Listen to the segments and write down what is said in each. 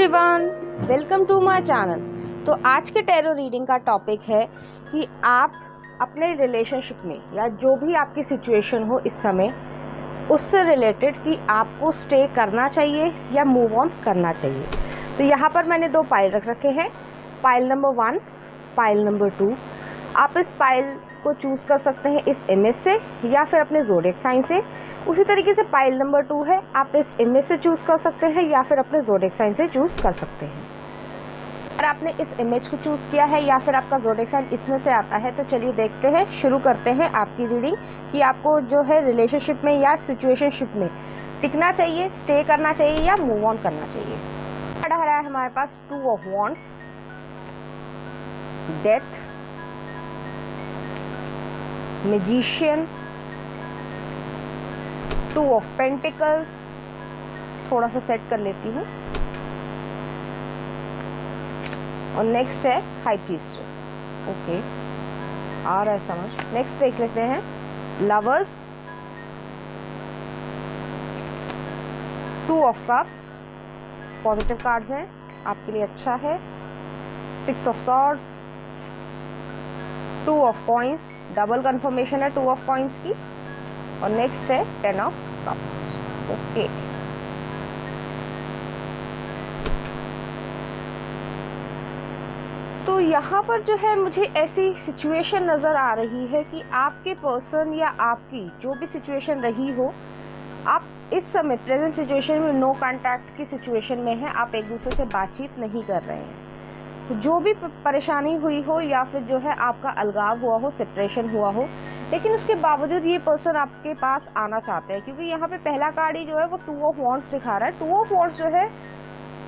Everyone, welcome to my channel. तो आज के टैरो रीडिंग का टॉपिक है कि आप अपने रिलेशनशिप में या जो भी आपकी सिचुएशन हो इस समय उससे रिलेटेड कि आपको स्टे करना चाहिए या मूव ऑन करना चाहिए। तो यहाँ पर मैंने दो पाइल रख रखे हैं, पाइल नंबर 1, पाइल नंबर 2। आप इस पाइल को चूज़ कर सकते हैं इस इमेज से या फिर अपने ज़ोडिएक साइन से। उसी तरीके से पाइल नंबर 2 है, आप इस इमेज से चूज़ कर सकते हैं या फिर अपने ज़ोडिएक साइन से चूज़ कर सकते हैं। अगर आपने इस इमेज को चूज़ किया है या फिर आपका ज़ोडिएक साइन इसमें से आता है तो चलिए देखते हैं, शुरू करते हैं आपकी रीडिंग कि आपको जो है रिलेशनशिप में या सिचुएशनशिप में टिकना चाहिए, स्टे करना चाहिए या मूव ऑन करना चाहिए। कार्ड आ रहा है हमारे पास 2 of wands, death, magician, 2 of pentacles. थोड़ा सा सेट कर लेती हूँ। और नेक्स्ट है हाई प्रीस्टेस। ओके, आ रहा है समझ। नेक्स्ट देख लेते हैं lovers, 2 of cups, positive cards हैं, आपके लिए अच्छा है। 6 of swords, 2 of coins, double confirmation है 2 ऑफ कॉइंस की। और नेक्स्ट है 10 ऑफ कप्स। ओके, तो यहाँ पर जो है मुझे ऐसी सिचुएशन नज़र आ रही है कि आपके पर्सन या आपकी जो भी सिचुएशन रही हो, आप इस समय प्रेजेंट सिचुएशन में नो कांटेक्ट की सिचुएशन में है, आप एक दूसरे से बातचीत नहीं कर रहे हैं। तो जो भी परेशानी हुई हो या फिर जो है आपका अलगाव हुआ हो, सेपरेशन हुआ हो, लेकिन उसके बावजूद ये पर्सन आपके पास आना चाहते हैं, क्योंकि यहाँ पे पहला कार्ड ही जो है वो 2 ऑफ वॉन्ड्स दिखा रहा है। 2 ऑफ वॉन्ड्स जो है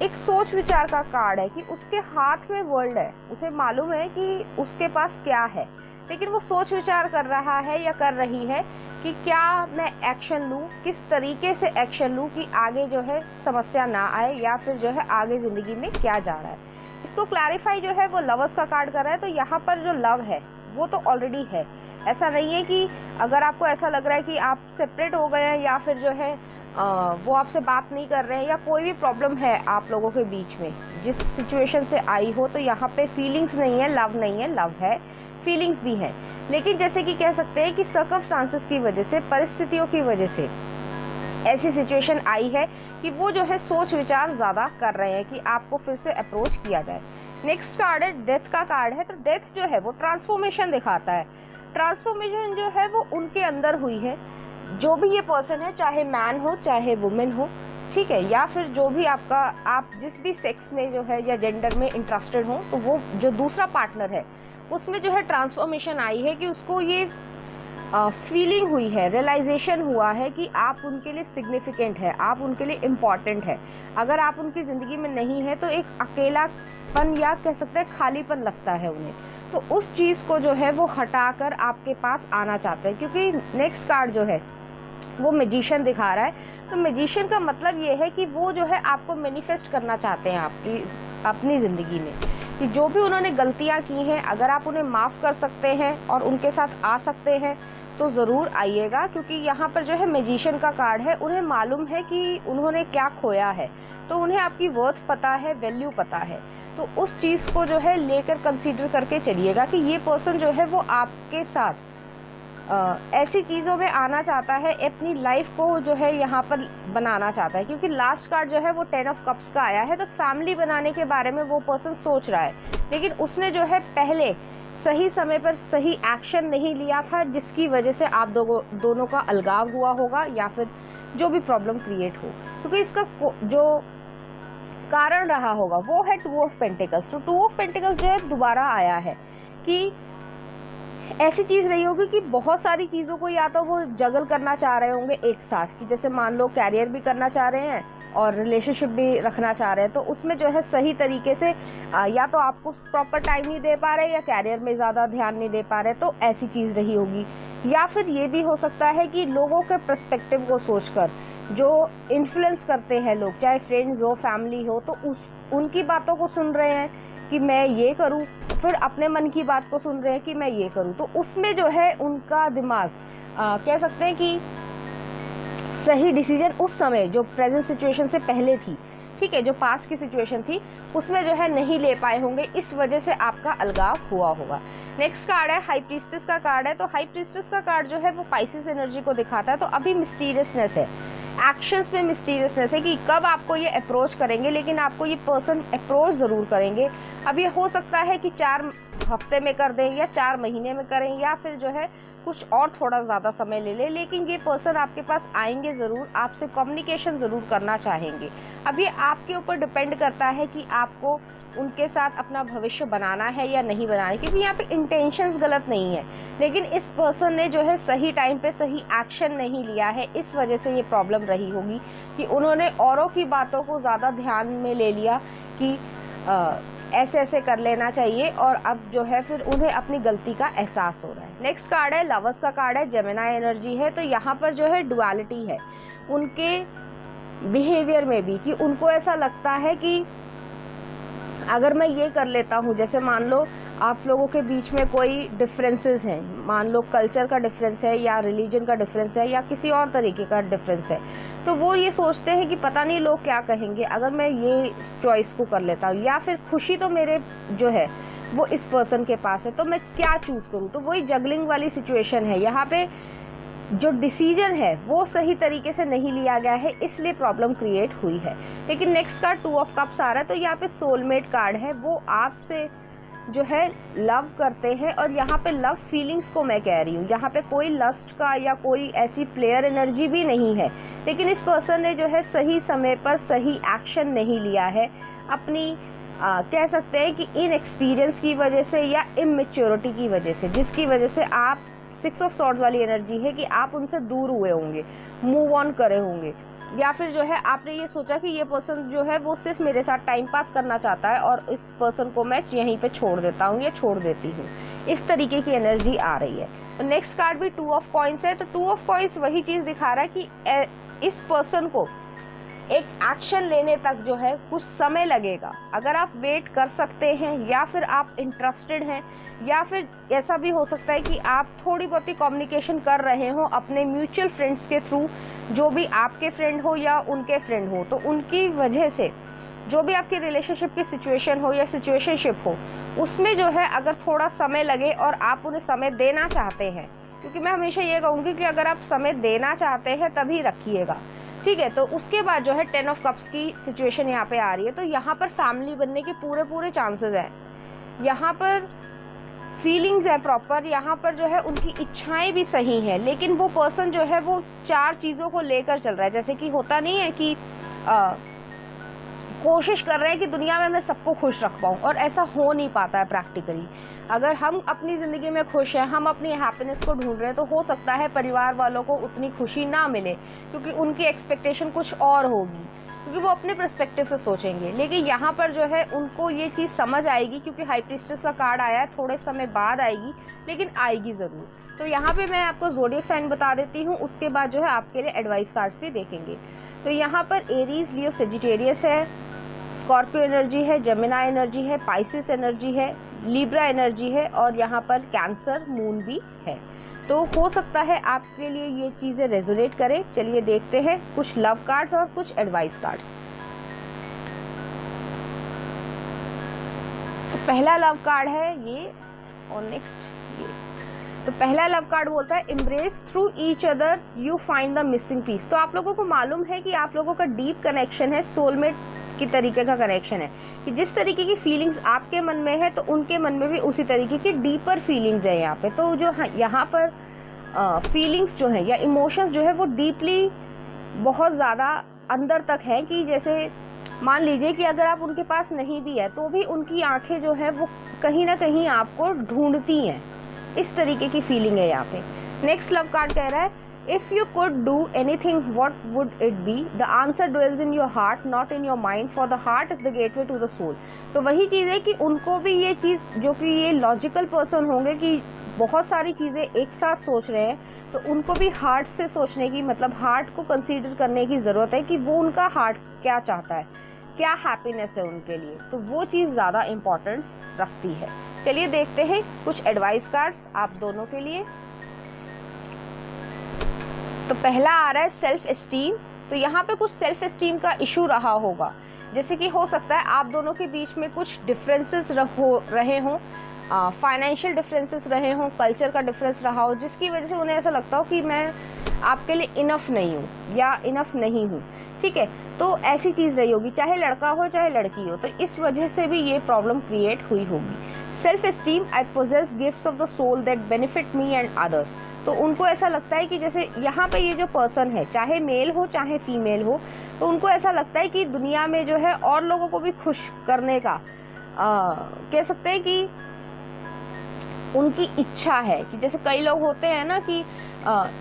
एक सोच विचार का कार्ड है कि उसके हाथ में वर्ल्ड है, उसे मालूम है कि उसके पास क्या है, लेकिन वो सोच विचार कर रहा है या कर रही है कि क्या मैं एक्शन लूँ, किस तरीके से एक्शन लूँ कि आगे जो है समस्या ना आए या फिर जो है आगे ज़िंदगी में क्या जा रहा है। इसको क्लैरिफाई जो है वो लवर्स का कार्ड कर रहा है। तो यहाँ पर जो लव है वो तो ऑलरेडी है। ऐसा नहीं है कि अगर आपको ऐसा लग रहा है कि आप सेपरेट हो गए हैं या फिर जो है वो आपसे बात नहीं कर रहे हैं या कोई भी प्रॉब्लम है आप लोगों के बीच में जिस सिचुएशन से आई हो, तो यहाँ पे फीलिंग्स नहीं है, लव नहीं है। लव है, फीलिंग्स भी है, लेकिन जैसे कि कह सकते हैं कि सर्कमस्टांसेस की वजह से, परिस्थितियों की वजह से ऐसी सिचुएशन आई है कि वो जो है सोच विचार ज़्यादा कर रहे हैं कि आपको फिर से अप्रोच किया जाए। नेक्स्ट कार्ड है डेथ का कार्ड है। तो डेथ जो है वो ट्रांसफॉर्मेशन दिखाता है। ट्रांसफॉर्मेशन जो है वो उनके अंदर हुई है, जो भी ये पर्सन है, चाहे मैन हो चाहे वुमेन हो, ठीक है, या फिर जो भी आपका, आप जिस भी सेक्स में जो है या जेंडर में इंटरेस्टेड हो, तो वो जो दूसरा पार्टनर है उसमें जो है ट्रांसफॉर्मेशन आई है कि उसको ये फीलिंग हुई है, रियलाइजेशन हुआ है कि आप उनके लिए सिग्निफिकेंट है, आप उनके लिए इम्पॉर्टेंट है। अगर आप उनकी ज़िंदगी में नहीं है तो एक अकेलापन या कह सकते हैं खालीपन लगता है उन्हें। तो उस चीज़ को जो है वो हटाकर आपके पास आना चाहते हैं, क्योंकि नेक्स्ट कार्ड जो है वो मैजिशियन दिखा रहा है। तो मैजिशियन का मतलब ये है कि वो जो है आपको मैनिफेस्ट करना चाहते हैं आपकी अपनी ज़िंदगी में, कि जो भी उन्होंने गलतियाँ की हैं अगर आप उन्हें माफ़ कर सकते हैं और उनके साथ आ सकते हैं तो ज़रूर आइएगा, क्योंकि यहाँ पर जो है मैजिशियन का कार्ड है। उन्हें मालूम है कि उन्होंने क्या खोया है, तो उन्हें आपकी वर्थ पता है, वैल्यू पता है। तो उस चीज़ को जो है लेकर कंसीडर करके चलिएगा कि ये पर्सन जो है वो आपके साथ ऐसी चीज़ों में आना चाहता है, अपनी लाइफ को जो है यहाँ पर बनाना चाहता है, क्योंकि लास्ट कार्ड जो है वो 10 ऑफ कप्स का आया है। तो फैमिली बनाने के बारे में वो पर्सन सोच रहा है, लेकिन उसने जो है पहले सही समय पर सही एक्शन नहीं लिया था, जिसकी वजह से आप दोनों का अलगाव हुआ होगा या फिर जो भी प्रॉब्लम क्रिएट हो, क्योंकि इसका जो कारण रहा होगा वो है 2 ऑफ पेंटिकल्स। तो 2 ऑफ पेंटिकल्स जो है दोबारा आया है कि ऐसी चीज़ रही होगी कि बहुत सारी चीज़ों को या तो वो जगल करना चाह रहे होंगे एक साथ, कि जैसे मान लो कैरियर भी करना चाह रहे हैं और रिलेशनशिप भी रखना चाह रहे हैं, तो उसमें जो है सही तरीके से या तो आपको प्रॉपर टाइम नहीं दे पा रहे या कैरियर में ज़्यादा ध्यान नहीं दे पा रहे, तो ऐसी चीज़ रही होगी। या फिर ये भी हो सकता है कि लोगों के पर्सपेक्टिव को सोचकर जो इन्फ्लुएंस करते हैं लोग, चाहे फ्रेंड्स हो, फैमिली हो, तो उनकी बातों को सुन रहे हैं कि मैं ये करूं, फिर अपने मन की बात को सुन रहे हैं कि मैं ये करूं। तो उसमें जो है उनका दिमाग कह सकते हैं कि सही डिसीजन उस समय जो प्रेजेंट सिचुएशन से पहले थी ठीक है, जो पास्ट की सिचुएशन थी उसमें जो है नहीं ले पाए होंगे, इस वजह से आपका अलगाव हुआ होगा। नेक्स्ट कार्ड है हाई प्रीस्टेस का कार्ड है। तो हाई प्रीस्टेस का कार्ड जो है वो पाइसेस एनर्जी को दिखाता है। तो अभी मिस्टीरियसनेस है, एक्शंस में मिस्टीरियसनेस है कि कब आपको ये अप्रोच करेंगे, लेकिन आपको ये पर्सन अप्रोच ज़रूर करेंगे। अब ये हो सकता है कि 4 हफ्ते में कर दें या 4 महीने में करें, या फिर जो है कुछ और थोड़ा ज़्यादा समय ले लें, लेकिन ये पर्सन आपके पास आएंगे ज़रूर, आपसे कम्युनिकेशन ज़रूर करना चाहेंगे। अब ये आपके ऊपर डिपेंड करता है कि आपको उनके साथ अपना भविष्य बनाना है या नहीं बनाना है, क्योंकि यहाँ पे इंटेंशंस गलत नहीं है, लेकिन इस पर्सन ने जो है सही टाइम पे सही एक्शन नहीं लिया है, इस वजह से ये प्रॉब्लम रही होगी कि उन्होंने औरों की बातों को ज़्यादा ध्यान में ले लिया कि ऐसे ऐसे कर लेना चाहिए, और अब जो है फिर उन्हें अपनी गलती का एहसास हो रहा है। नेक्स्ट कार्ड है लवर्स का कार्ड है, जेमिनी एनर्जी है। तो यहाँ पर जो है डुअलिटी है उनके बिहेवियर में भी, कि उनको ऐसा लगता है कि अगर मैं ये कर लेता हूँ, जैसे मान लो आप लोगों के बीच में कोई डिफरेंसेस हैं, मान लो कल्चर का डिफरेंस है या रिलीजन का डिफरेंस है या किसी और तरीके का डिफरेंस है, तो वो ये सोचते हैं कि पता नहीं लोग क्या कहेंगे अगर मैं ये चॉइस को कर लेता हूँ, या फिर खुशी तो मेरे जो है वो इस पर्सन के पास है, तो मैं क्या चूज करूँ। तो वही जगलिंग वाली सिचुएशन है, यहाँ पे जो डिसीजन है वो सही तरीके से नहीं लिया गया है, इसलिए प्रॉब्लम क्रिएट हुई है। लेकिन नेक्स्ट कार्ड 2 ऑफ कप्स आ रहा है। तो यहाँ पे सोलमेट कार्ड है, वो आपसे जो है लव करते हैं, और यहाँ पे लव फीलिंग्स को मैं कह रही हूँ, यहाँ पे कोई लस्ट का या कोई ऐसी प्लेयर एनर्जी भी नहीं है, लेकिन इस पर्सन ने जो है सही समय पर सही एक्शन नहीं लिया है, अपनी कह सकते हैं कि इनएक्सपीरियंस की वजह से या इमेच्योरिटी की वजह से, जिसकी वजह से आप 6 ऑफ सॉर्ड्स वाली एनर्जी है कि आप उनसे दूर हुए होंगे, मूव ऑन करे होंगे, या फिर जो है आपने ये सोचा कि ये पर्सन जो है वो सिर्फ मेरे साथ टाइम पास करना चाहता है और इस पर्सन को मैं यहीं पे छोड़ देता हूँ या छोड़ देती हूँ, इस तरीके की एनर्जी आ रही है। तो नेक्स्ट कार्ड भी 2 ऑफ कॉइंस है। तो 2 ऑफ कॉइंस वही चीज़ दिखा रहा है कि इस पर्सन को एक एक्शन लेने तक जो है कुछ समय लगेगा। अगर आप वेट कर सकते हैं या फिर आप इंटरेस्टेड हैं, या फिर ऐसा भी हो सकता है कि आप थोड़ी बहुत ही कम्युनिकेशन कर रहे हो अपने म्यूचुअल फ्रेंड्स के थ्रू, जो भी आपके फ्रेंड हो या उनके फ्रेंड हो, तो उनकी वजह से जो भी आपकी रिलेशनशिप की सिचुएशन हो या सिचुएशनशिप हो, उसमें जो है अगर थोड़ा समय लगे और आप उन्हें समय देना चाहते हैं, क्योंकि मैं हमेशा ये कहूँगी कि अगर आप समय देना चाहते हैं तभी रखिएगा, ठीक है। तो उसके बाद जो है 10 ऑफ कप्स की सिचुएशन यहाँ पे आ रही है। तो यहाँ पर फैमिली बनने के पूरे चांसेस हैं, यहाँ पर फीलिंग्स है प्रॉपर, यहाँ पर जो है उनकी इच्छाएं भी सही हैं, लेकिन वो पर्सन जो है वो 4 चीज़ों को लेकर चल रहा है। जैसे कि होता नहीं है कि कोशिश कर रहे हैं कि दुनिया में मैं सबको खुश रख पाऊँ, और ऐसा हो नहीं पाता है प्रैक्टिकली। अगर हम अपनी ज़िंदगी में खुश हैं, हम अपनी हैप्पीनेस को ढूंढ रहे हैं, तो हो सकता है परिवार वालों को उतनी खुशी ना मिले, क्योंकि उनकी एक्सपेक्टेशन कुछ और होगी, क्योंकि वो अपने पर्सपेक्टिव से सोचेंगे। लेकिन यहाँ पर जो है उनको ये चीज़ समझ आएगी, क्योंकि हाई प्रीस्टेस का कार्ड आया है, थोड़े समय बाद आएगी, लेकिन आएगी ज़रूर। तो यहाँ पे मैं आपको ज़ोडिएक साइन बता देती हूँ, उसके बाद जो है आपके लिए एडवाइस कार्ड्स भी देखेंगे। तो यहाँ पर एरीज, लियो, सेजिटेरियस है, स्कॉर्पियो एनर्जी है, जेमिनी एनर्जी है, पाइसेस एनर्जी है, लिब्रा एनर्जी है, और यहाँ पर कैंसर मून भी है। तो हो सकता है आपके लिए ये चीज़ें रेजोनेट करें। चलिए देखते हैं कुछ लव कार्ड्स और कुछ एडवाइस कार्ड्स। तो पहला लव कार्ड है ये, और नेक्स्ट ये। तो पहला लव कार्ड बोलता है embrace through each other you find the missing piece. तो आप लोगों को मालूम है कि आप लोगों का डीप कनेक्शन है, सोलमेट की तरीके का कनेक्शन है, कि जिस तरीके की फीलिंग्स आपके मन में है तो उनके मन में भी उसी तरीके की डीपर फीलिंग्स है यहाँ पे। तो जो यहाँ पर फीलिंग्स जो है या इमोशंस जो है वो डीपली बहुत ज़्यादा अंदर तक है, कि जैसे मान लीजिए कि अगर आप उनके पास नहीं भी है तो भी उनकी आंखें जो है वो कहीं ना कहीं आपको ढूंढती हैं, इस तरीके की फीलिंग है यहाँ पे। नेक्स्ट लव कार्ड कह रहा है if you could do anything what would it be, the answer dwells in your heart not in your mind, for the heart is the gateway to the soul. तो वही चीज़ है कि उनको भी ये चीज़, जो कि ये लॉजिकल पर्सन होंगे कि बहुत सारी चीज़ें एक साथ सोच रहे हैं, तो उनको भी हार्ट से सोचने की, मतलब हार्ट को कंसीडर करने की ज़रूरत है कि वो उनका हार्ट क्या चाहता है, क्या हैप्पीनेस है उनके लिए, तो वो चीज़ ज़्यादा इम्पोर्टेंस रखती है। चलिए देखते हैं कुछ एडवाइस कार्ड्स आप दोनों के लिए। तो पहला आ रहा है सेल्फ एस्टीम। तो यहाँ पे कुछ सेल्फ एस्टीम का इशू रहा होगा, जैसे कि हो सकता है आप दोनों के बीच में कुछ डिफरेंसेस हो रहे हों, फाइनेंशियल डिफरेंसेस रहे हों, कल्चर का डिफरेंस रहा हो, जिसकी वजह से उन्हें ऐसा लगता हो कि मैं आपके लिए इनफ नहीं हूँ या इनफ नहीं हूँ। ठीक है, तो ऐसी चीज़ रही होगी, चाहे लड़का हो चाहे लड़की हो, तो इस वजह से भी ये प्रॉब्लम क्रिएट हुई होगी। Self esteem, I possess gifts of the soul that benefit me and others. तो उनको ऐसा लगता है कि जैसे यहाँ पे ये जो पर्सन है, चाहे मेल हो चाहे फीमेल हो, तो उनको ऐसा लगता है कि दुनिया में जो है और लोगों को भी खुश करने का कह सकते हैं कि उनकी इच्छा है कि जैसे कई लोग होते हैं ना कि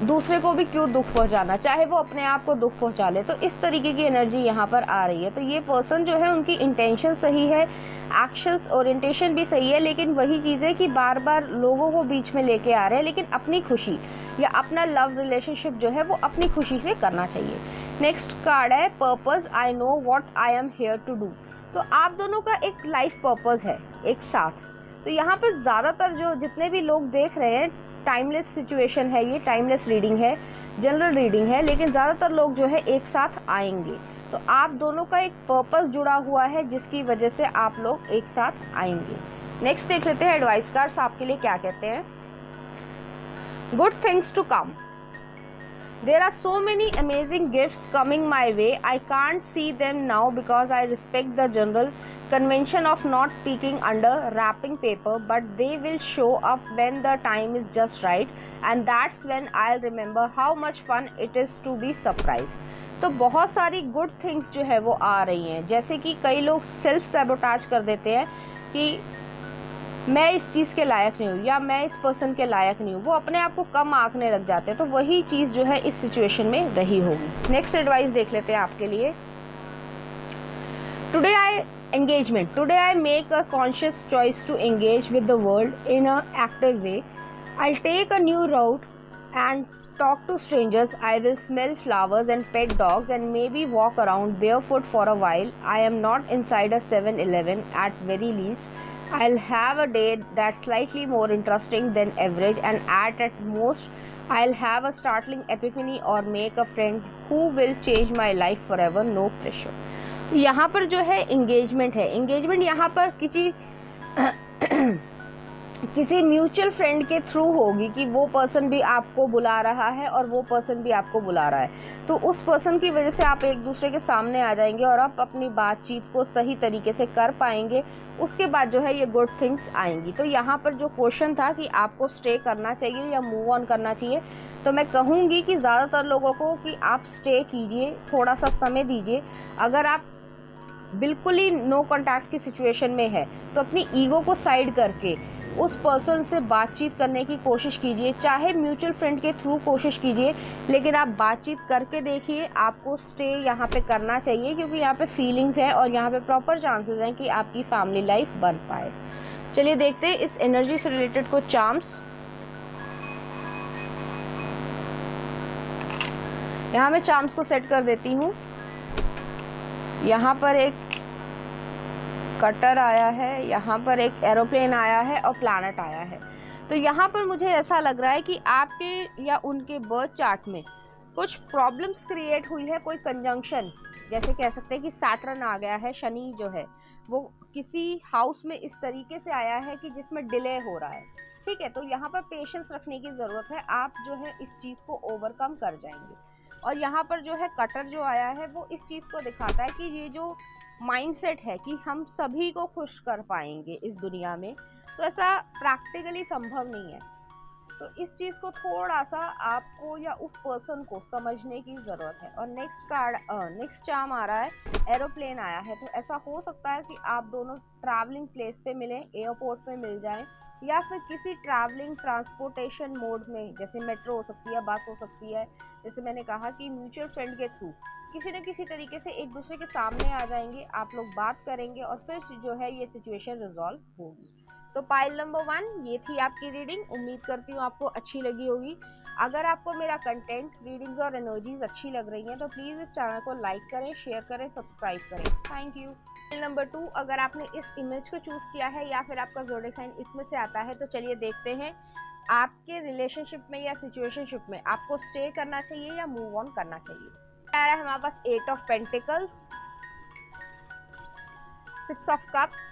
दूसरे को भी क्यों दुख पहुंचाना, चाहे वो अपने आप को दुख पहुंचा ले। तो इस तरीके की एनर्जी यहाँ पर आ रही है। तो ये पर्सन जो है उनकी इंटेंशन सही है, एक्शंस ओरिएंटेशन भी सही है, लेकिन वही चीज़ है कि बार बार लोगों को बीच में लेके आ रहे हैं, लेकिन अपनी खुशी या अपना लव रिलेशनशिप जो है वो अपनी खुशी से करना चाहिए। नेक्स्ट कार्ड है purpose, I know what I am here to do. तो आप दोनों का एक लाइफ पर्पस है एक साथ। तो यहाँ पे ज़्यादातर जो जितने भी लोग देख रहे हैं, टाइमलेस सिचुएशन है, ये टाइमलेस रीडिंग है, जनरल रीडिंग है, लेकिन ज़्यादातर लोग जो है एक साथ आएंगे। तो आप दोनों का एक पर्पस जुड़ा हुआ है जिसकी वजह से आप लोग एक साथ आएंगे। नेक्स्ट देख लेते हैं एडवाइस कार्ड्स आपके लिए क्या कहते हैं। Good things to come, there are so many amazing gifts coming my way. I can't see them now because I respect the general convention of not peeking under wrapping paper, but they will show up when the time is just right, and that's when I'll remember how much fun it is to be surprised. तो बहुत सारी good things जो है वो आ रही हैं। जैसे कि कई लोग सेल्फ सैबोटाज कर देते हैं कि मैं इस चीज़ के लायक नहीं हूँ या मैं इस पर्सन के लायक नहीं हूँ, वो अपने आप को कम आंकने लग जाते हैं। तो वही चीज़ जो है इस सिचुएशन में रही होगी। नेक्स्ट एडवाइस देख लेते हैं आपके लिए। Today I engagement, today I make a conscious choice to engage with the world in an active way. I'll take a new route and talk to strangers. I will smell flowers and pet dogs and maybe walk around barefoot for a while. I am not inside a 7-Eleven at very least. I'll have a day that's slightly more interesting than average, and at most I'll have a startling epiphany or make a friend who will change my life forever. No pressure. यहाँ पर जो है engagement है। Engagement यहाँ पर किसी mutual friend के through होगी कि वो पर्सन भी आपको बुला रहा है और वो पर्सन भी आपको बुला रहा है। तो उस पर्सन की वजह से आप एक दूसरे के सामने आ जाएंगे और आप अपनी बातचीत को सही तरीके से कर पाएंगे। उसके बाद जो है ये गुड थिंग्स आएंगी। तो यहाँ पर जो क्वेश्चन था कि आपको स्टे करना चाहिए या मूव ऑन करना चाहिए, तो मैं कहूँगी कि ज़्यादातर लोगों को कि आप स्टे कीजिए, थोड़ा सा समय दीजिए। अगर आप बिल्कुल ही नो कॉन्टैक्ट की सिचुएशन में है तो अपनी ईगो को साइड करके उस पर्सन से बातचीत करने की कोशिश कीजिए, चाहे म्यूचुअल फ्रेंड के थ्रू कोशिश कीजिए, लेकिन आप बातचीत करके देखिए। आपको स्टे यहाँ पे करना चाहिए क्योंकि यहाँ पे फीलिंग्स है और यहाँ पे प्रॉपर चांसेस हैं कि आपकी फैमिली लाइफ बन पाए। चलिए देखते हैं इस एनर्जी से रिलेटेड कुछ चार्म्स। यहाँ मैं चार्म्स को सेट कर देती हूँ। यहाँ पर एक कटर आया है, यहाँ पर एक एरोप्लेन आया है और प्लैनेट आया है। तो यहाँ पर मुझे ऐसा लग रहा है कि आपके या उनके बर्थ चार्ट में कुछ प्रॉब्लम्स क्रिएट हुई है, कोई कंजंक्शन, जैसे कह सकते हैं कि सैटर्न आ गया है, शनि जो है वो किसी हाउस में इस तरीके से आया है कि जिसमें डिले हो रहा है। ठीक है, तो यहाँ पर पेशेंस रखने की ज़रूरत है। आप जो है इस चीज़ को ओवरकम कर जाएंगे। और यहाँ पर जो है कटर जो आया है वो इस चीज़ को दिखाता है कि ये जो माइंडसेट है कि हम सभी को खुश कर पाएंगे इस दुनिया में, तो ऐसा प्रैक्टिकली संभव नहीं है। तो इस चीज़ को थोड़ा सा आपको या उस पर्सन को समझने की ज़रूरत है। और नेक्स्ट चार्म आ रहा है, एरोप्लेन आया है। तो ऐसा हो सकता है कि आप दोनों ट्रैवलिंग प्लेस पे मिलें, एयरपोर्ट पे मिल जाएं, या फिर किसी ट्रैवलिंग ट्रांसपोर्टेशन मोड में, जैसे मेट्रो हो सकती है, बस हो सकती है, जैसे मैंने कहा कि म्यूचुअल फ्रेंड के थ्रू किसी न किसी तरीके से एक दूसरे के सामने आ जाएंगे, आप लोग बात करेंगे और फिर जो है ये सिचुएशन रिजॉल्व होगी। तो पाइल नंबर 1 ये थी आपकी रीडिंग। उम्मीद करती हूँ आपको अच्छी लगी होगी। अगर आपको मेरा कंटेंट, रीडिंग्स और एनर्जीज अच्छी लग रही हैं तो प्लीज़ इस चैनल को लाइक करें, शेयर करें, सब्सक्राइब करें। Thank you. नंबर 2, अगर आपने इस इमेज को चूज़ किया है या फिर आपका ज़ोडिएक साइन इसमें से आता है, तो चलिए देखते हैं आपके रिलेशनशिप में या सिचुएशनशिप में आपको स्टे करना चाहिए या मूव ऑन करना चाहिए। आ रहा है हमारे पास 8 of pentacles, 6 of cups,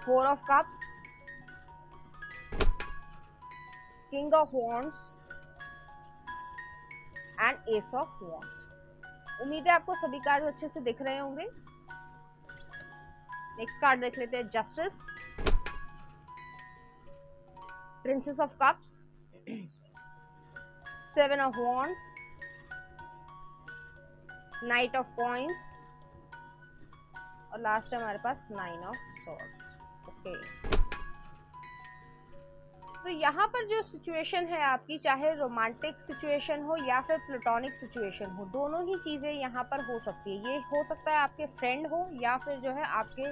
4 of cups, king of wands and ace of wands। उम्मीद है आपको सभी कार्ड अच्छे से दिख रहे होंगे। नेक्स्ट कार्ड देख लेते हैं, justice, princess of cups, 7 of wands, night of coins और लास्ट है हमारे पास 9 of swords। ओके, तो यहाँ पर जो सिचुएशन है आपकी, चाहे रोमांटिक सिचुएशन हो या फिर प्लेटोनिक सिचुएशन हो, दोनों ही चीजें यहाँ पर हो सकती है। ये हो सकता है आपके फ्रेंड हो या फिर जो है आपके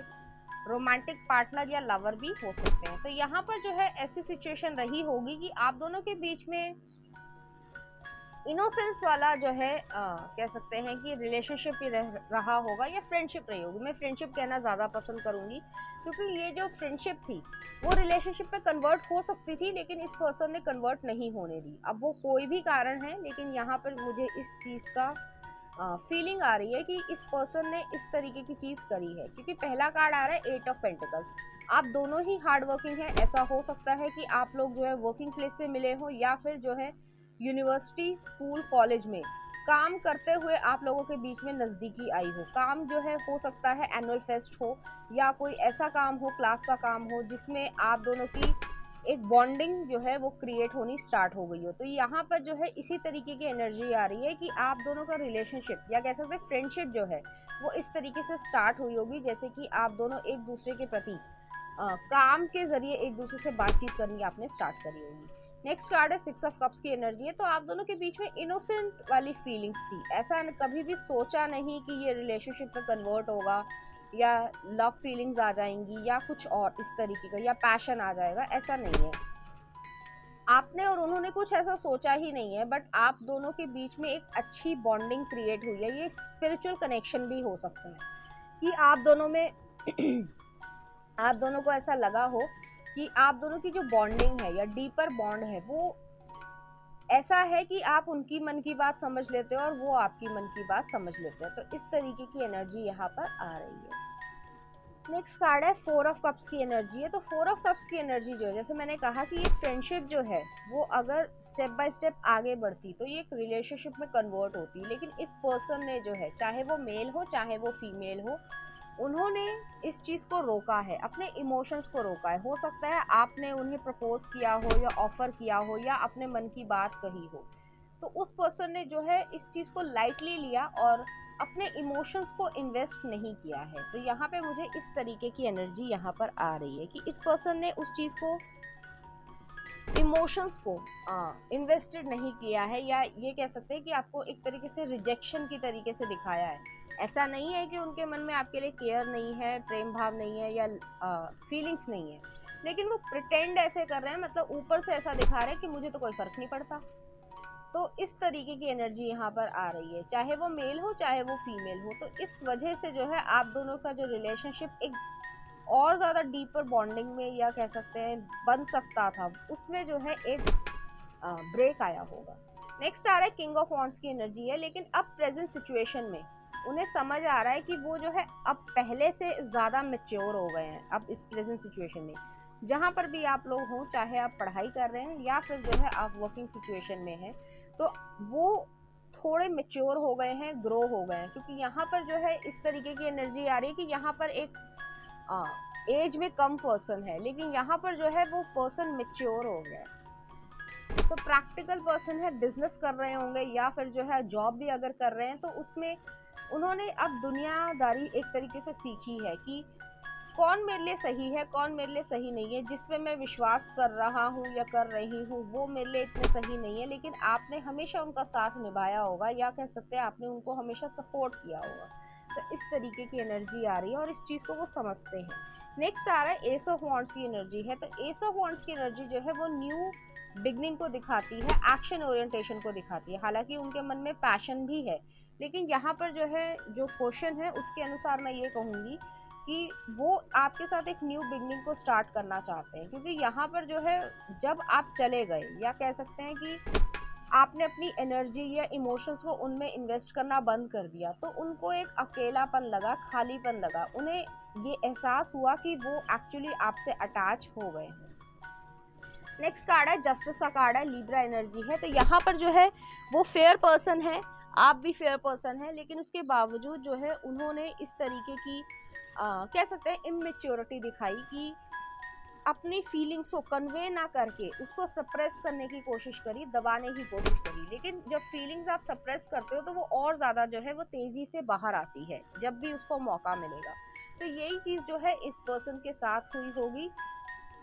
रोमांटिक पार्टनर या लवर भी हो सकते हैं। तो यहाँ पर जो है ऐसी सिचुएशन रही होगी कि आप दोनों के बीच में इनोसेंस वाला जो है कह सकते हैं कि रिलेशनशिप ही रहा होगा या फ्रेंडशिप रही होगी। मैं फ्रेंडशिप कहना ज़्यादा पसंद करूंगी, क्योंकि ये जो फ्रेंडशिप थी वो रिलेशनशिप पे कन्वर्ट हो सकती थी, लेकिन इस पर्सन ने कन्वर्ट नहीं होने दी। अब वो कोई भी कारण है, लेकिन यहाँ पर मुझे इस चीज़ का फीलिंग आ रही है कि इस पर्सन ने इस तरीके की चीज़ करी है, क्योंकि पहला कार्ड आ रहा है 8 of पेंटिकल्स। आप दोनों ही हार्ड वर्किंग हैं। ऐसा हो सकता है कि आप लोग जो है वर्किंग प्लेस पे मिले हो या फिर जो है यूनिवर्सिटी, स्कूल, कॉलेज में काम करते हुए आप लोगों के बीच में नज़दीकी आई हो। काम जो है हो सकता है एनुअल फेस्ट हो या कोई ऐसा काम हो, क्लास का काम हो, जिसमें आप दोनों की एक बॉन्डिंग जो है वो क्रिएट होनी स्टार्ट हो गई हो। तो यहाँ पर जो है इसी तरीके की एनर्जी आ रही है कि आप दोनों का रिलेशनशिप या कह सकते हैं फ्रेंडशिप जो है वो इस तरीके से स्टार्ट हुई होगी, जैसे कि आप दोनों एक दूसरे के प्रति काम के जरिए एक दूसरे से बातचीत करनी आपने स्टार्ट करी होगी। नेक्स्ट कार्ड है 6 of कप्स की एनर्जी है। तो आप दोनों के बीच में इनोसेंट वाली फीलिंग्स थी। ऐसा कभी भी सोचा नहीं कि ये रिलेशनशिप में कन्वर्ट होगा या लव फीलिंग्स आ जाएंगी या कुछ और इस तरीके का, या पैशन आ जाएगा, ऐसा नहीं है। आपने और उन्होंने कुछ ऐसा सोचा ही नहीं है, बट आप दोनों के बीच में एक अच्छी बॉन्डिंग क्रिएट हुई है। ये स्पिरिचुअल कनेक्शन भी हो सकता है कि आप दोनों में आप दोनों को ऐसा लगा हो कि आप दोनों की जो बॉन्डिंग है या डीपर बॉन्ड है वो ऐसा है कि आप उनकी मन की बात समझ लेते हो और वो आपकी मन की बात समझ लेते हैं। तो इस तरीके की एनर्जी यहाँ पर आ रही है। नेक्स्ट कार्ड है 4 of कप्स की एनर्जी है। तो 4 of कप्स की एनर्जी जो है, जैसे मैंने कहा कि ये फ्रेंडशिप जो है वो अगर स्टेप बाय स्टेप आगे बढ़ती तो ये एक रिलेशनशिप में कन्वर्ट होती, लेकिन इस पर्सन ने जो है, चाहे वो मेल हो चाहे वो फीमेल हो, उन्होंने इस चीज़ को रोका है, अपने इमोशंस को रोका है। हो सकता है आपने उन्हें प्रपोज किया हो या ऑफर किया हो या अपने मन की बात कही हो, तो उस पर्सन ने जो है इस चीज़ को लाइटली लिया और अपने इमोशंस को इन्वेस्ट नहीं किया है। तो यहाँ पे मुझे इस तरीके की एनर्जी यहाँ पर आ रही है कि इस पर्सन ने उस चीज़ को, इमोशंस को इन्वेस्टेड नहीं किया है, या ये कह सकते हैं कि आपको एक तरीके से रिजेक्शन की तरीके से दिखाया है। ऐसा नहीं है कि उनके मन में आपके लिए केयर नहीं है, प्रेम भाव नहीं है या फीलिंग्स नहीं है, लेकिन वो प्रिटेंड ऐसे कर रहे हैं, मतलब ऊपर से ऐसा दिखा रहे हैं कि मुझे तो कोई फर्क नहीं पड़ता। तो इस तरीके की एनर्जी यहाँ पर आ रही है, चाहे वो मेल हो चाहे वो फीमेल हो। तो इस वजह से जो है आप दोनों का जो रिलेशनशिप एक और ज़्यादा डीपर बॉन्डिंग में या कह सकते हैं बन सकता था, उसमें जो है एक ब्रेक आया होगा। नेक्स्ट आ रहा है किंग ऑफ वॉन्ड्स की एनर्जी है। लेकिन अब प्रेजेंट सिचुएशन में उन्हें समझ आ रहा है कि वो जो है अब पहले से ज़्यादा मैच्योर हो गए हैं। अब इस प्रेजेंट सिचुएशन में जहाँ पर भी आप लोग हों, चाहे आप पढ़ाई कर रहे हैं या फिर जो है आप वर्किंग सिचुएशन में हैं, तो वो थोड़े मैच्योर हो गए हैं, ग्रो हो गए हैं। क्योंकि यहाँ पर जो है इस तरीके की एनर्जी आ रही है कि यहाँ पर एक एज में कम पर्सन है, लेकिन यहाँ पर जो है वो पर्सन मैच्योर हो गया है। तो प्रैक्टिकल पर्सन है, बिजनेस कर रहे होंगे या फिर जो है जॉब भी अगर कर रहे हैं, तो उसमें उन्होंने अब दुनियादारी एक तरीके से सीखी है कि कौन मेरे लिए सही है, कौन मेरे लिए सही नहीं है। जिस पे मैं विश्वास कर रहा हूँ या कर रही हूँ वो मेरे लिए इतने सही नहीं है, लेकिन आपने हमेशा उनका साथ निभाया होगा या कह सकते हैं आपने उनको हमेशा सपोर्ट किया होगा। तो इस तरीके की एनर्जी आ रही है और इस चीज़ को वो समझते हैं। नेक्स्ट आ रहा है एस ऑफ वॉन्ड्स की एनर्जी है। तो एस ऑफ वॉन्ड्स की एनर्जी जो है वो न्यू बिगनिंग को दिखाती है, एक्शन ओरिएंटेशन को दिखाती है। हालांकि उनके मन में पैशन भी है, लेकिन यहाँ पर जो है जो क्वेश्चन है उसके अनुसार मैं ये कहूँगी कि वो आपके साथ एक न्यू बिगनिंग को स्टार्ट करना चाहते हैं। क्योंकि यहाँ पर जो है जब आप चले गए या कह सकते हैं कि आपने अपनी एनर्जी या इमोशंस को उनमें इन्वेस्ट करना बंद कर दिया, तो उनको एक अकेलापन लगा, खालीपन लगा, उन्हें ये एहसास हुआ कि वो एक्चुअली आपसे अटैच हो गए हैं। नेक्स्ट कार्ड है जस्टिस का कार्ड है, लिब्रा एनर्जी है। तो यहाँ पर जो है वो फेयर पर्सन है, आप भी फेयर पर्सन है, लेकिन उसके बावजूद जो है उन्होंने इस तरीके की कह सकते हैं इमेच्योरिटी दिखाई कि अपनी फीलिंग्स को कन्वे ना करके उसको सप्रेस करने की कोशिश करी, दबाने की कोशिश करी। लेकिन जब फीलिंग्स आप सप्रेस करते हो तो वो और ज़्यादा जो है वो तेज़ी से बाहर आती है जब भी उसको मौका मिलेगा। तो यही चीज़ जो है इस पर्सन के साथ हुई होगी।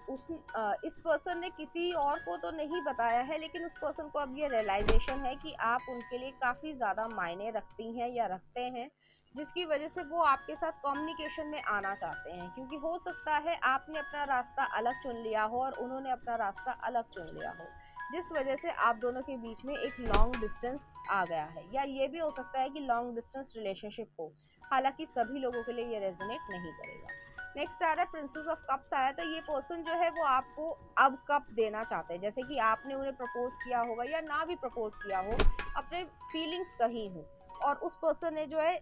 इस पर्सन ने किसी और को तो नहीं बताया है, लेकिन उस पर्सन को अब ये रियलाइजेशन है कि आप उनके लिए काफ़ी ज़्यादा मायने रखती हैं या रखते हैं, जिसकी वजह से वो आपके साथ कम्युनिकेशन में आना चाहते हैं। क्योंकि हो सकता है आपने अपना रास्ता अलग चुन लिया हो और उन्होंने अपना रास्ता अलग चुन लिया हो, जिस वजह से आप दोनों के बीच में एक लॉन्ग डिस्टेंस आ गया है, या ये भी हो सकता है कि लॉन्ग डिस्टेंस रिलेशनशिप हो। हालांकि सभी लोगों के लिए ये रेजोनेट नहीं करेगा। नेक्स्ट आ रहा है प्रिंसेस ऑफ कप्स आया। तो ये पर्सन जो है वो आपको अब कप देना चाहते हैं, जैसे कि आपने उन्हें प्रपोज किया होगा या ना भी प्रपोज किया हो, अपने फीलिंग्स कही हो, और उस पर्सन ने जो है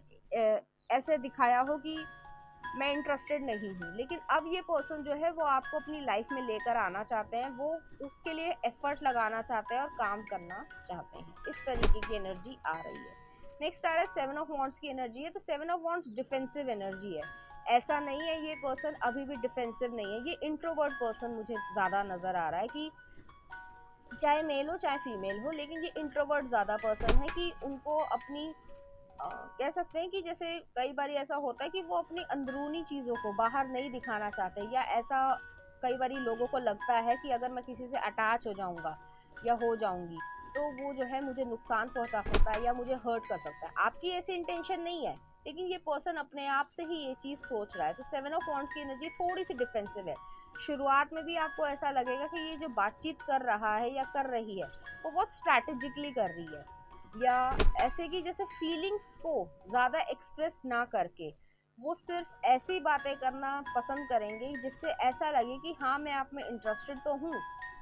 ऐसे दिखाया हो कि मैं इंटरेस्टेड नहीं हूँ, लेकिन अब ये पर्सन जो है वो आपको अपनी लाइफ में लेकर आना चाहते हैं, वो उसके लिए एफर्ट लगाना चाहते हैं और काम करना चाहते हैं। इस तरीके की एनर्जी आ रही है। नेक्स्ट आ रहा है सेवन ऑफ वॉन्ड्स की एनर्जी है। तो seven of wands defensive energy है। ऐसा नहीं है ये पर्सन अभी भी डिफेंसिव नहीं है, ये इंट्रोवर्ट पर्सन मुझे ज्यादा नजर आ रहा है कि चाहे मेल हो चाहे फीमेल हो, लेकिन ये इंट्रोवर्ट ज्यादा पर्सन है कि उनको अपनी कह सकते हैं कि जैसे कई बार ऐसा होता है कि वो अपनी अंदरूनी चीजों को बाहर नहीं दिखाना चाहते, या ऐसा कई बार लोगों को लगता है कि अगर मैं किसी से अटैच हो जाऊंगा या हो जाऊंगी तो वो जो है मुझे नुकसान पहुंचा सकता है या मुझे हर्ट कर सकता है। आपकी ऐसी इंटेंशन नहीं है, लेकिन ये पर्सन अपने आप से ही ये चीज सोच रहा है। तो सेवन ऑफ वॉन्ड्स की एनर्जी थोड़ी सी डिफेंसिव है। शुरुआत में भी आपको ऐसा लगेगा कि ये जो बातचीत कर रहा है या कर रही है वो बहुत स्ट्रैटेजिकली कर रही है, या ऐसे कि जैसे फीलिंग्स को ज्यादा एक्सप्रेस ना करके वो सिर्फ ऐसी बातें करना पसंद करेंगे जिससे ऐसा लगे कि हाँ मैं आप में इंटरेस्टेड तो हूँ,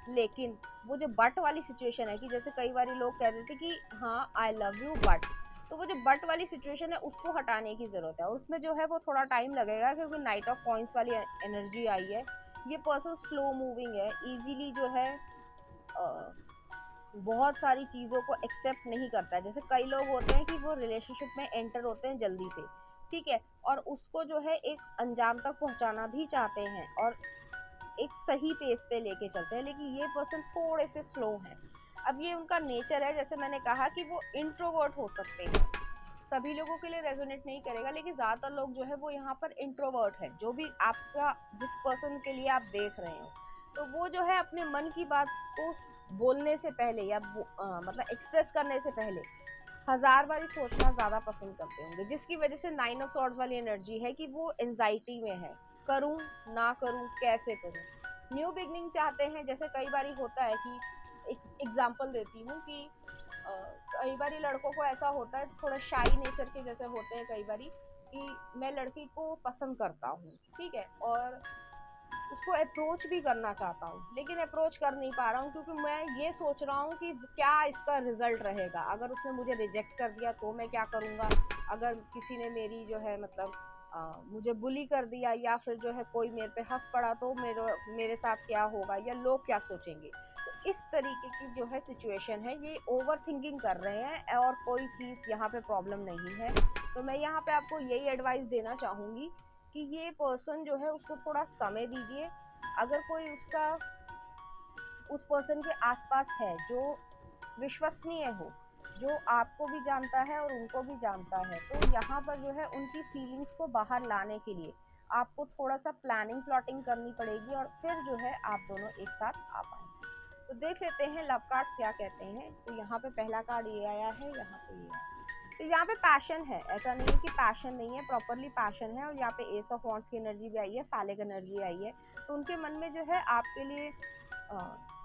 लेकिन वो जो बट वाली सिचुएशन है कि जैसे कई बार लोग कह देते कि हाँ आई लव यू बट, तो वो जो बट वाली सिचुएशन है उसको हटाने की जरूरत है, और उसमें जो है वो थोड़ा टाइम लगेगा क्योंकि नाइट ऑफ कॉइंस वाली एनर्जी आई है। ये पर्सन स्लो मूविंग है, इजीली जो है बहुत सारी चीज़ों को एक्सेप्ट नहीं करता है। जैसे कई लोग होते हैं कि वो रिलेशनशिप में एंटर होते हैं जल्दी से, ठीक है, और उसको जो है एक अंजाम तक पहुंचाना भी चाहते हैं और एक सही पेस पे लेके चलते हैं, लेकिन ये पर्सन थोड़े से स्लो हैं। अब ये उनका नेचर है, जैसे मैंने कहा कि वो इंट्रोवर्ट हो सकते हैं, सभी लोगों के लिए रेजोनेट नहीं करेगा, लेकिन ज्यादातर लोग जो है वो यहाँ पर इंट्रोवर्ट है। जो भी आपका जिस पर्सन के लिए आप देख रहे हो, तो वो जो है अपने मन की बात को बोलने से पहले या मतलब एक्सप्रेस करने से पहले हजार बारी सोचना ज्यादा पसंद करते होंगे, जिसकी वजह से नाइन ऑफ सॉर्ड्स वाली एनर्जी है कि वो एंजाइटी में है, करूं ना करूं कैसे करूं। न्यू बिगनिंग चाहते हैं। जैसे कई बारी होता है कि एक एग्जांपल देती हूँ कि कई बारी लड़कों को ऐसा होता है, थोड़ा शाई नेचर के जैसे होते हैं कई बारी, कि मैं लड़की को पसंद करता हूँ, ठीक है, और उसको अप्रोच भी करना चाहता हूँ, लेकिन अप्रोच कर नहीं पा रहा हूँ क्योंकि मैं ये सोच रहा हूँ कि क्या इसका रिजल्ट रहेगा, अगर उसने मुझे रिजेक्ट कर दिया तो मैं क्या करूँगा, अगर किसी ने मेरी जो है मतलब मुझे बुली कर दिया या फिर जो है कोई मेरे पे हंस पड़ा तो मेरे साथ क्या होगा या लोग क्या सोचेंगे। तो इस तरीके की जो है सिचुएशन है, ये ओवर थिंकिंग कर रहे हैं और कोई चीज़ यहाँ पे प्रॉब्लम नहीं है। तो मैं यहाँ पे आपको यही एडवाइस देना चाहूँगी कि ये पर्सन जो है उसको थोड़ा समय दीजिए। अगर कोई उसका उस पर्सन के आसपास है जो विश्वसनीय हो, जो आपको भी जानता है और उनको भी जानता है, तो यहाँ पर जो है उनकी फीलिंग्स को बाहर लाने के लिए आपको थोड़ा सा प्लानिंग प्लॉटिंग करनी पड़ेगी और फिर जो है आप दोनों एक साथ आ पाएंगे। तो देख लेते हैं लव कार्ड क्या कहते हैं। तो यहाँ पे पहला कार्ड ये आया है, यहाँ पे ये आया है। तो यहाँ पे पैशन है, ऐसा नहीं है कि पैशन नहीं है, प्रॉपरली पैशन है। और यहाँ पे एस ऑफ वॉन्ड्स की एनर्जी भी आई है, फैलिक एनर्जी आई है। तो उनके मन में जो है आपके लिए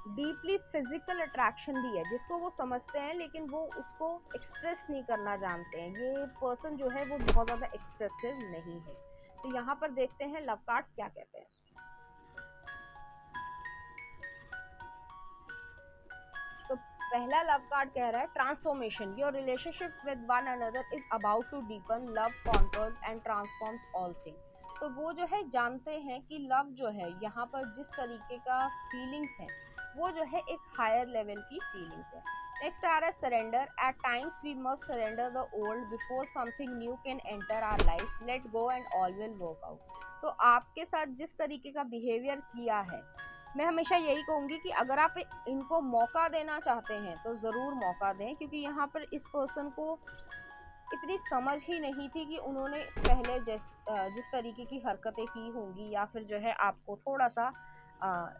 डीपली फिजिकल अट्रैक्शन भी है, जिसको वो समझते हैं लेकिन वो उसको एक्सप्रेस नहीं करना जानते हैं। ये पर्सन जो है वो बहुत ज़्यादा एक्सप्रेसिव नहीं है। तो यहाँ पर देखते हैं लव कार्ड्स क्या कहते हैं। तो पहला लव कार्ड कह रहा है transformation, your relationship with one another is about to deepen, love conquers and transforms all thing. तो वो जो है जानते हैं कि लव जो है यहाँ पर जिस तरीके का फीलिंग्स है वो जो है एक हायर लेवल की फीलिंग्स है। नेक्स्ट आ रहा है surrender, at times we must surrender the old before something new can enter our life, let go and all will work out. तो आपके साथ जिस तरीके का बिहेवियर किया है, मैं हमेशा यही कहूंगी कि अगर आप इनको मौका देना चाहते हैं तो ज़रूर मौका दें, क्योंकि यहाँ पर इस पर्सन को इतनी समझ ही नहीं थी कि उन्होंने पहले जिस तरीके की हरकतें की होंगी या फिर जो है आपको थोड़ा सा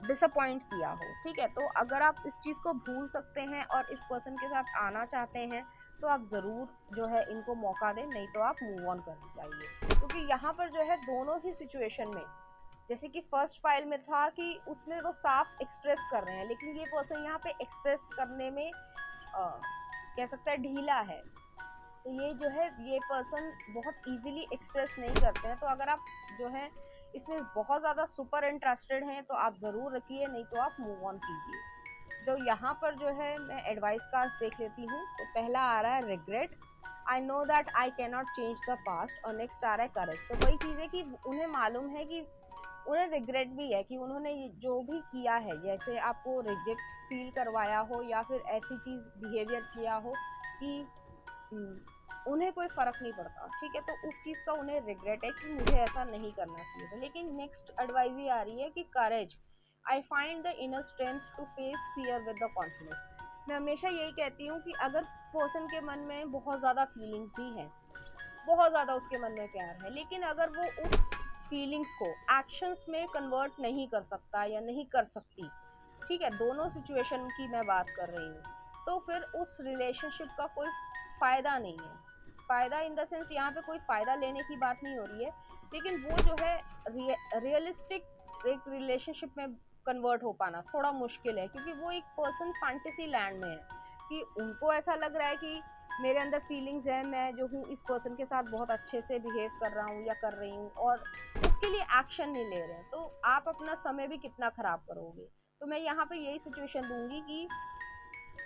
डिसअपॉइंट किया हो। ठीक है, तो अगर आप इस चीज़ को भूल सकते हैं और इस पर्सन के साथ आना चाहते हैं तो आप ज़रूर जो है इनको मौका दें, नहीं तो आप मूव ऑन कर जाइए। क्योंकि यहाँ पर जो है दोनों ही सिचुएशन में, जैसे कि फर्स्ट फाइल में था कि उसमें वो साफ एक्सप्रेस कर रहे हैं, लेकिन ये पर्सन यहाँ पे एक्सप्रेस करने में कह सकते हैं ढीला है। तो ये जो है ये पर्सन बहुत इजीली एक्सप्रेस नहीं करते हैं। तो अगर आप जो है इसमें बहुत ज़्यादा सुपर इंटरेस्टेड हैं तो आप ज़रूर रखिए, नहीं तो आप मूव ऑन कीजिए। तो यहाँ पर जो है मैं एडवाइस कार्ड देख लेती हूँ। तो पहला आ रहा है regret, I know that I can not change the past, और नेक्स्ट आ रहा है करेज। तो वही चीज़ है कि उन्हें मालूम है कि उन्हें रिग्रेट भी है कि उन्होंने जो भी किया है, जैसे आपको रिजेक्ट फील करवाया हो या फिर ऐसी चीज़ बिहेवियर किया हो कि उन्हें कोई फर्क नहीं पड़ता। ठीक है, तो उस चीज़ का उन्हें रिग्रेट है कि मुझे ऐसा नहीं करना चाहिए था। लेकिन नेक्स्ट एडवाइस ये आ रही है कि courage, I find the inner strength to face fear with the confidence. मैं हमेशा यही कहती हूँ कि अगर पर्सन के मन में बहुत ज़्यादा फीलिंग्स भी हैं, बहुत ज़्यादा उसके मन में प्यार है, लेकिन अगर वो उस फीलिंग्स को एक्शंस में कन्वर्ट नहीं कर सकता या नहीं कर सकती, ठीक है, दोनों सिचुएशन की मैं बात कर रही हूँ, तो फिर उस रिलेशनशिप का कोई फ़ायदा नहीं है। फ़ायदा इन द सेंस यहाँ पे कोई फ़ायदा लेने की बात नहीं हो रही है, लेकिन वो जो है रियलिस्टिक एक रिलेशनशिप में कन्वर्ट हो पाना थोड़ा मुश्किल है, क्योंकि वो एक पर्सन फैंटेसी लैंड में है कि उनको ऐसा लग रहा है कि मेरे अंदर फीलिंग्स है, मैं जो हूँ इस पर्सन के साथ बहुत अच्छे से बिहेव कर रहा हूँ या कर रही हूँ, और उसके लिए एक्शन नहीं ले रहे हैं, तो आप अपना समय भी कितना ख़राब करोगे। तो मैं यहाँ पे यही सिचुएशन दूंगी कि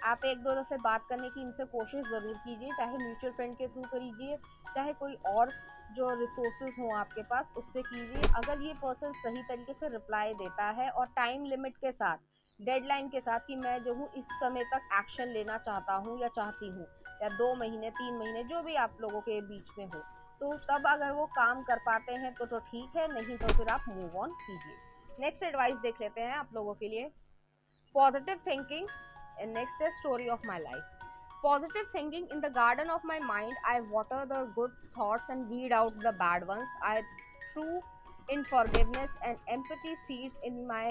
आप एक दो दफ़े बात करने की इनसे कोशिश ज़रूर कीजिए, चाहे म्यूचुअल फंड के थ्रू करिए, चाहे कोई और जो रिसोर्सेज हों आपके पास उससे कीजिए। अगर ये पर्सन सही तरीके से रिप्लाई देता है और टाइम लिमिट के साथ, डेडलाइन के साथ कि मैं जो हूँ इस समय तक एक्शन लेना चाहता हूँ या चाहती हूँ, या 2 महीने 3 महीने जो भी आप लोगों के बीच में हो, तो तब अगर वो काम कर पाते हैं तो ठीक है, नहीं तो फिर आप मूव ऑन कीजिए। नेक्स्ट एडवाइस देख लेते हैं आप लोगों के लिए, positive thinking, and next is story of my life. Positive thinking, in the garden of my mind I water the good thoughts and weed out the bad ones. I threw in forgiveness and empathy seeds in my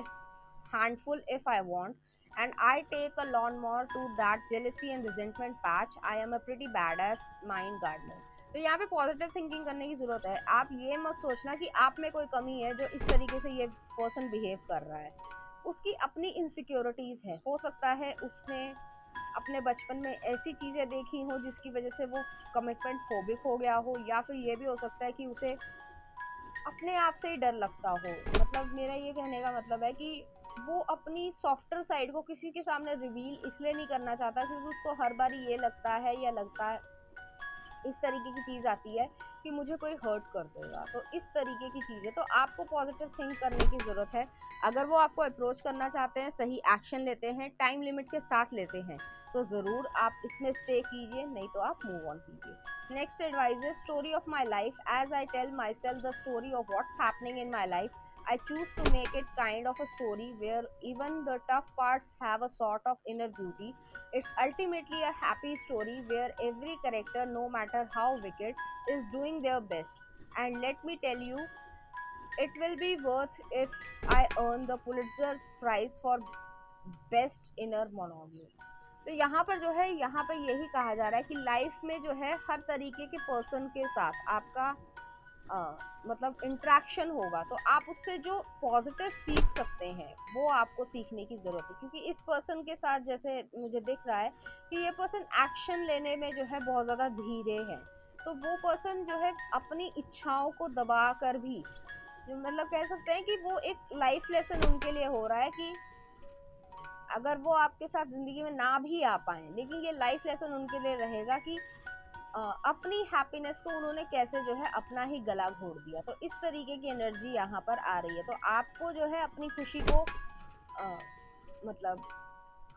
handful if I want, and I take a lawnmower to that jealousy and resentment patch. I am a pretty badass mind gardener. तो यहाँ पे positive thinking करने की ज़रूरत है। आप ये मत सोचना कि आप में कोई कमी है जो इस तरीके से ये पर्सन बिहेव कर रहा है। उसकी अपनी इनसिक्योरिटीज़ है, हो सकता है उसने अपने बचपन में ऐसी चीज़ें देखी हों जिसकी वजह से वो कमिटमेंट फोबिक हो गया हो, या फिर ये भी हो सकता है कि उसे अपने आप से ही डर लगता हो। मतलब मेरा ये कहने का मतलब है कि वो अपनी सॉफ्टर साइड को किसी के सामने रिवील इसलिए नहीं करना चाहता क्योंकि उसको हर बार ये लगता है या लगता है इस तरीके की चीज़ आती है कि मुझे कोई हर्ट कर देगा। तो इस तरीके की चीज़ है, तो आपको पॉजिटिव थिंक करने की ज़रूरत है। अगर वो आपको अप्रोच करना चाहते हैं, सही एक्शन लेते हैं, टाइम लिमिट के साथ लेते हैं, तो ज़रूर आप इसमें स्टे कीजिए, नहीं तो आप मूव ऑन कीजिए। नेक्स्ट एडवाइस है story of my life, as I tell myself the story of what's happening in my life, I choose to make it kind of a story where even the tough parts have a sort of inner beauty. It's ultimately a happy story where every character, no matter how wicked, is doing their best. And let me tell you, it will be worth if I earn the Pulitzer Prize for Best Inner Monologue. तो यहाँ पर जो है, यहाँ पर यही कहा जा रहा है कि लाइफ में जो है हर तरीके के पर्सन के साथ आपका मतलब इंट्रैक्शन होगा, तो आप उससे जो पॉजिटिव सीख सकते हैं वो आपको सीखने की ज़रूरत है। क्योंकि इस पर्सन के साथ जैसे मुझे दिख रहा है कि ये पर्सन एक्शन लेने में जो है बहुत ज़्यादा धीरे है, तो वो पर्सन जो है अपनी इच्छाओं को दबा कर भी, जो मतलब कह सकते हैं कि वो एक लाइफ लेसन उनके लिए हो रहा है कि अगर वो आपके साथ ज़िंदगी में ना भी आ पाएँ, लेकिन ये लाइफ लेसन उनके लिए रहेगा कि अपनी हैप्पीनेस को उन्होंने कैसे जो है अपना ही गला घोट दिया। तो इस तरीके की एनर्जी यहाँ पर आ रही है। तो आपको जो है अपनी खुशी को अ, मतलब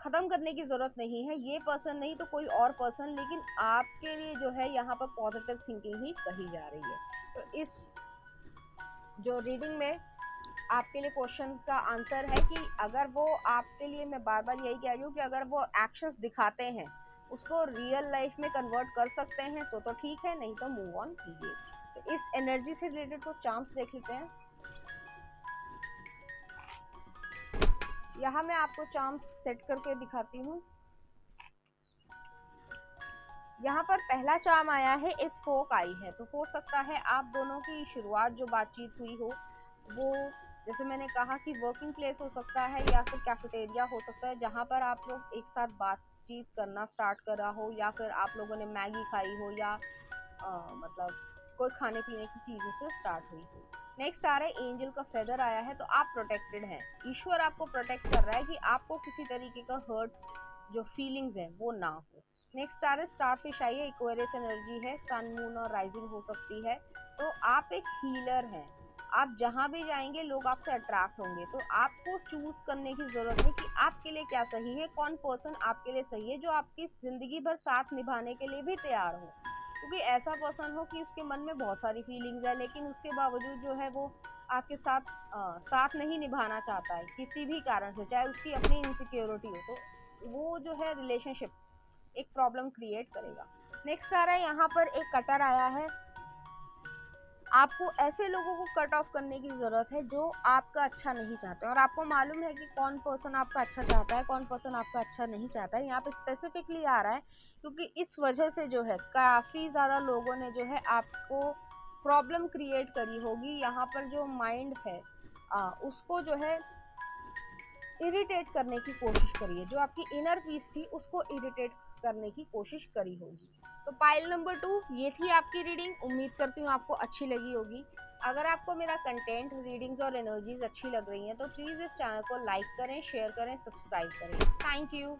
खत्म करने की जरूरत नहीं है। ये पर्सन नहीं तो कोई और पर्सन, लेकिन आपके लिए जो है यहाँ पर पॉजिटिव थिंकिंग ही कही जा रही है। तो इस जो रीडिंग में आपके लिए क्वेश्चन का आंसर है कि अगर वो आपके लिए, मैं बार बार यही कह रही हूँ कि अगर वो एक्शंस दिखाते हैं उसको रियल लाइफ में कन्वर्ट कर सकते हैं तो ठीक है, नहीं तो मूव ऑन कीजिए। तो इस एनर्जी से रिलेटेड कुछ चार्म्स देख लेते हैं। यहाँ मैं आपको चार्म्स सेट करके दिखाती हूँ। यहाँ पर पहला चार्म आया है, एक फोक आई है। तो हो सकता है आप दोनों की शुरुआत जो बातचीत हुई हो वो, जैसे मैंने कहा कि वर्किंग प्लेस हो सकता है या फिर कैफेटेरिया हो सकता है, जहाँ पर आप लोग एक साथ बातचीत करना स्टार्ट करा हो, या फिर आप लोगों ने मैगी खाई हो, या मतलब कोई खाने पीने की चीज़ों से स्टार्ट हुई हो। नेक्स्ट आ रहा है एंजल का फेदर आया है। तो आप प्रोटेक्टेड हैं, ईश्वर आपको प्रोटेक्ट कर रहा है कि आपको किसी तरीके का हर्ट जो फीलिंग्स है वो ना हो। नेक्स्ट आ रहा है स्टार फिश आई है, इक्वेरियस एनर्जी है, सन मून और राइजिंग हो सकती है। तो आप एक हीलर हैं, आप जहां भी जाएंगे लोग आपसे अट्रैक्ट होंगे। तो आपको चूज करने की जरूरत है कि आपके लिए क्या सही है, कौन पर्सन आपके लिए सही है जो आपकी जिंदगी भर साथ निभाने के लिए भी तैयार हो। क्योंकि ऐसा पर्सन हो कि उसके मन में बहुत सारी फीलिंग्स है, लेकिन उसके बावजूद जो है वो आपके साथ साथ नहीं निभाना चाहता है किसी भी कारण से, चाहे उसकी अपनी इनसिक्योरिटी हो। तो वो जो है रिलेशनशिप एक प्रॉब्लम क्रिएट करेगा। नेक्स्ट आ रहा है, यहाँ पर एक कटर आया है। आपको ऐसे लोगों को कट ऑफ करने की जरूरत है जो आपका अच्छा नहीं चाहते, और आपको मालूम है कि कौन पर्सन आपका अच्छा चाहता है, कौन पर्सन आपका अच्छा नहीं चाहता है। यहाँ पे स्पेसिफिकली आ रहा है क्योंकि इस वजह से जो है काफी ज्यादा लोगों ने जो है आपको प्रॉब्लम क्रिएट करी होगी। यहाँ पर जो माइंड है उसको जो है इरिटेट करने की कोशिश करी है, जो आपकी इनर पीस थी उसको इरिटेट करने की कोशिश करी होगी। तो पाइल नंबर 2 ये थी आपकी रीडिंग। उम्मीद करती हूँ आपको अच्छी लगी होगी। अगर आपको मेरा कंटेंट, रीडिंग्स और एनर्जीज अच्छी लग रही हैं तो प्लीज़ इस चैनल को लाइक करें, शेयर करें, सब्सक्राइब करें। Thank you.